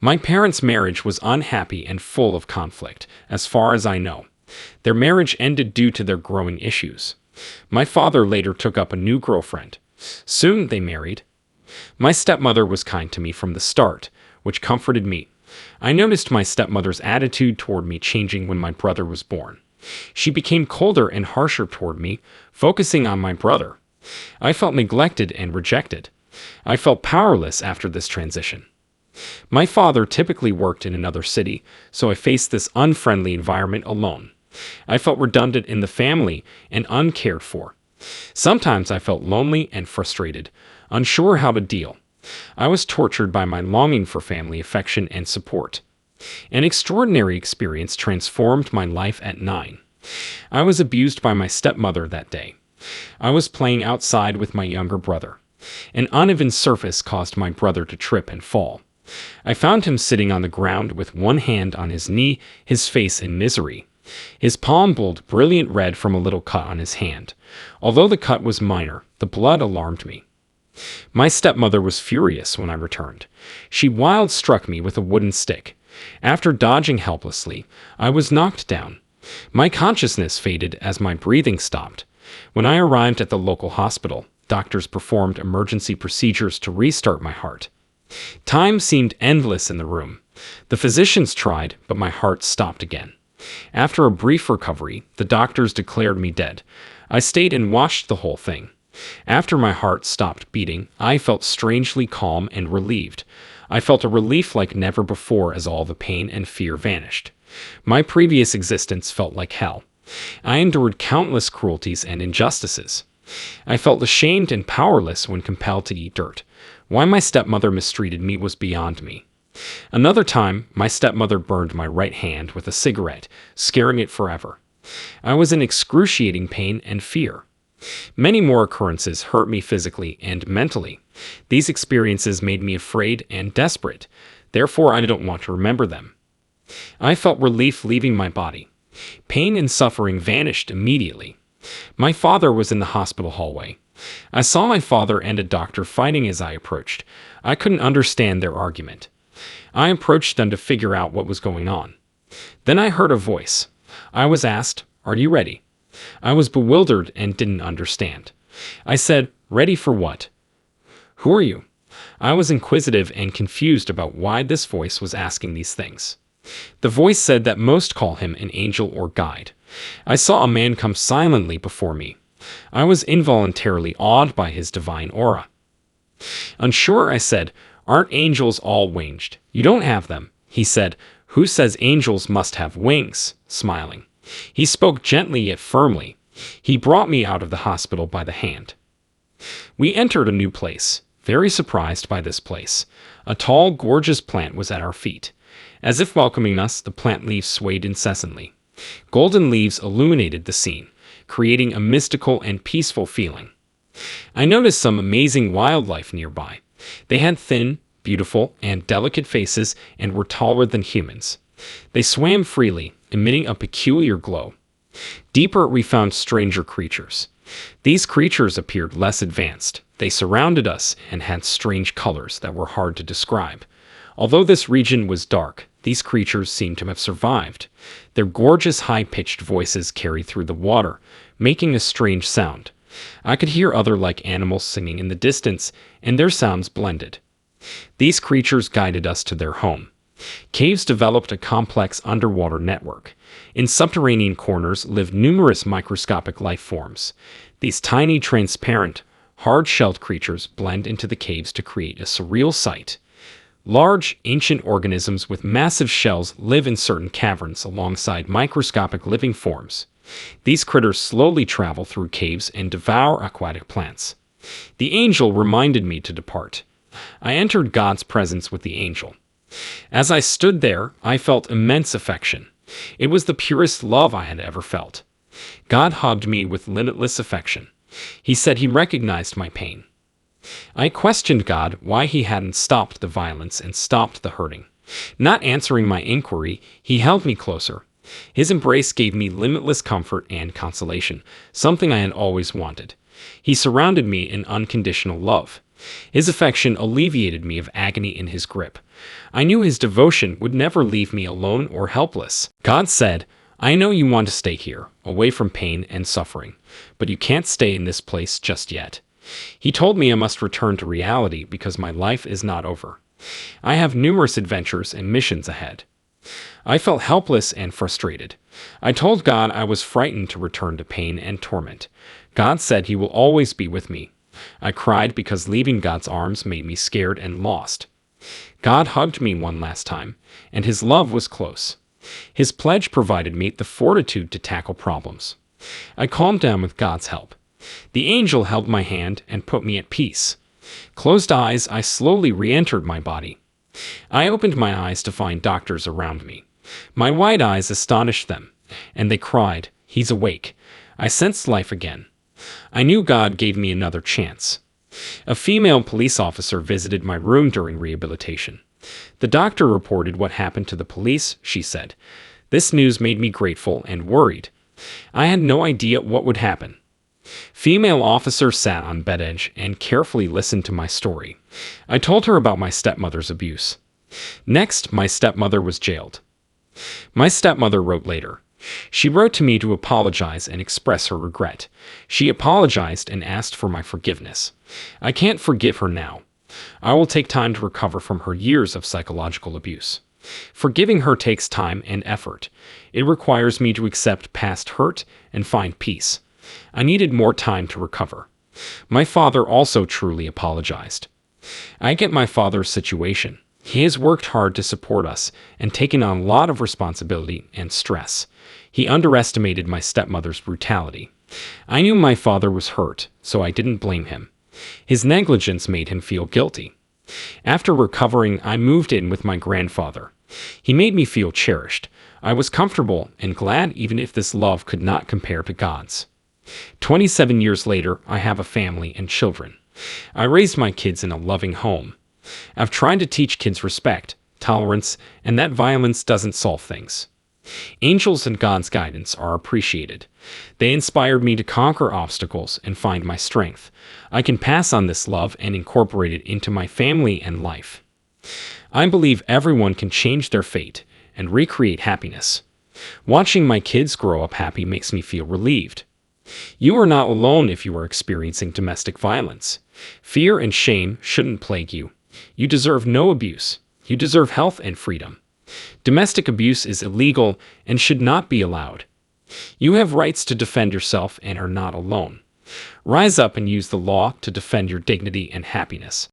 My parents' marriage was unhappy and full of conflict, as far as I know. Their marriage ended due to their growing issues. My father later took up a new girlfriend. Soon they married. My stepmother was kind to me from the start, which comforted me. I noticed my stepmother's attitude toward me changing when my brother was born. She became colder and harsher toward me, focusing on my brother. I felt neglected and rejected. I felt powerless after this transition. My father typically worked in another city, so I faced this unfriendly environment alone. I felt redundant in the family and uncared for. Sometimes I felt lonely and frustrated, unsure how to deal. I was tortured by my longing for family affection and support. An extraordinary experience transformed my life at 9. I was abused by my stepmother that day. I was playing outside with my younger brother. An uneven surface caused my brother to trip and fall. I found him sitting on the ground with one hand on his knee, his face in misery. His palm glowed brilliant red from a little cut on his hand. Although the cut was minor, the blood alarmed me. My stepmother was furious when I returned. She struck me with a wooden stick. After dodging helplessly, I was knocked down. My consciousness faded as my breathing stopped. When I arrived at the local hospital, doctors performed emergency procedures to restart my heart. Time seemed endless in the room. The physicians tried, but my heart stopped again. After a brief recovery, the doctors declared me dead. I stayed and watched the whole thing. After my heart stopped beating, I felt strangely calm and relieved. I felt a relief like never before as all the pain and fear vanished. My previous existence felt like hell. I endured countless cruelties and injustices. I felt ashamed and powerless when compelled to eat dirt. Why my stepmother mistreated me was beyond me. Another time, my stepmother burned my right hand with a cigarette, scaring it forever. I was in excruciating pain and fear. Many more occurrences hurt me physically and mentally. These experiences made me afraid and desperate. Therefore, I don't want to remember them. I felt relief leaving my body. Pain and suffering vanished immediately. My father was in the hospital hallway. I saw my father and a doctor fighting as I approached. I couldn't understand their argument. I approached them to figure out what was going on. Then I heard a voice. I was asked, "Are you ready?" I was bewildered and didn't understand. I said, "Ready for what? Who are you?" I was inquisitive and confused about why this voice was asking these things. The voice said that most call him an angel or guide. I saw a man come silently before me. I was involuntarily awed by his divine aura. Unsure, I said, "Aren't angels all winged? You don't have them." He said, "Who says angels must have wings?" Smiling. He spoke gently yet firmly. He brought me out of the hospital by the hand. We entered a new place, very surprised by this place. A tall, gorgeous plant was at our feet. As if welcoming us, the plant leaves swayed incessantly. Golden leaves illuminated the scene, creating a mystical and peaceful feeling. I noticed some amazing wildlife nearby. They had thin, beautiful, and delicate faces and were taller than humans. They swam freely, emitting a peculiar glow. Deeper, we found stranger creatures. These creatures appeared less advanced. They surrounded us and had strange colors that were hard to describe. Although this region was dark, these creatures seemed to have survived. Their gorgeous high-pitched voices carried through the water, making a strange sound. I could hear other like animals singing in the distance, and their sounds blended. These creatures guided us to their home. Caves developed a complex underwater network. In subterranean corners lived numerous microscopic life forms. These tiny, transparent, hard-shelled creatures blend into the caves to create a surreal sight. Large, ancient organisms with massive shells live in certain caverns alongside microscopic living forms. These critters slowly travel through caves and devour aquatic plants. The angel reminded me to depart. I entered God's presence with the angel. As I stood there, I felt immense affection. It was the purest love I had ever felt. God hugged me with limitless affection. He said he recognized my pain. I questioned God why he hadn't stopped the violence and stopped the hurting. Not answering my inquiry, he held me closer. His embrace gave me limitless comfort and consolation, something I had always wanted. He surrounded me in unconditional love. His affection alleviated me of agony in his grip. I knew his devotion would never leave me alone or helpless. God said, "I know you want to stay here, away from pain and suffering, but you can't stay in this place just yet." He told me I must return to reality because my life is not over. I have numerous adventures and missions ahead. I felt helpless and frustrated. I told God I was frightened to return to pain and torment. God said He will always be with me. I cried because leaving God's arms made me scared and lost. God hugged me one last time, and His love was close. His pledge provided me the fortitude to tackle problems. I calmed down with God's help. The angel held my hand and put me at peace. Closed eyes, I slowly re-entered my body. I opened my eyes to find doctors around me. My wide eyes astonished them, and they cried, "He's awake." I sensed life again. I knew God gave me another chance. A female police officer visited my room during rehabilitation. The doctor reported what happened to the police, she said. This news made me grateful and worried. I had no idea what would happen. Female officer sat on bed edge and carefully listened to my story. I told her about my stepmother's abuse. Next, my stepmother was jailed. My stepmother wrote later. She wrote to me to apologize and express her regret. She apologized and asked for my forgiveness. I can't forgive her now. I will take time to recover from her years of psychological abuse. Forgiving her takes time and effort. It requires me to accept past hurt and find peace. I needed more time to recover. My father also truly apologized. I get my father's situation. He has worked hard to support us and taken on a lot of responsibility and stress. He underestimated my stepmother's brutality. I knew my father was hurt, so I didn't blame him. His negligence made him feel guilty. After recovering, I moved in with my grandfather. He made me feel cherished. I was comfortable and glad, even if this love could not compare to God's. 27 years later, I have a family and children. I raised my kids in a loving home. I've tried to teach kids respect, tolerance, and that violence doesn't solve things. Angels and God's guidance are appreciated. They inspired me to conquer obstacles and find my strength. I can pass on this love and incorporate it into my family and life. I believe everyone can change their fate and recreate happiness. Watching my kids grow up happy makes me feel relieved. You are not alone if you are experiencing domestic violence. Fear and shame shouldn't plague you. You deserve no abuse. You deserve health and freedom. Domestic abuse is illegal and should not be allowed. You have rights to defend yourself and are not alone. Rise up and use the law to defend your dignity and happiness.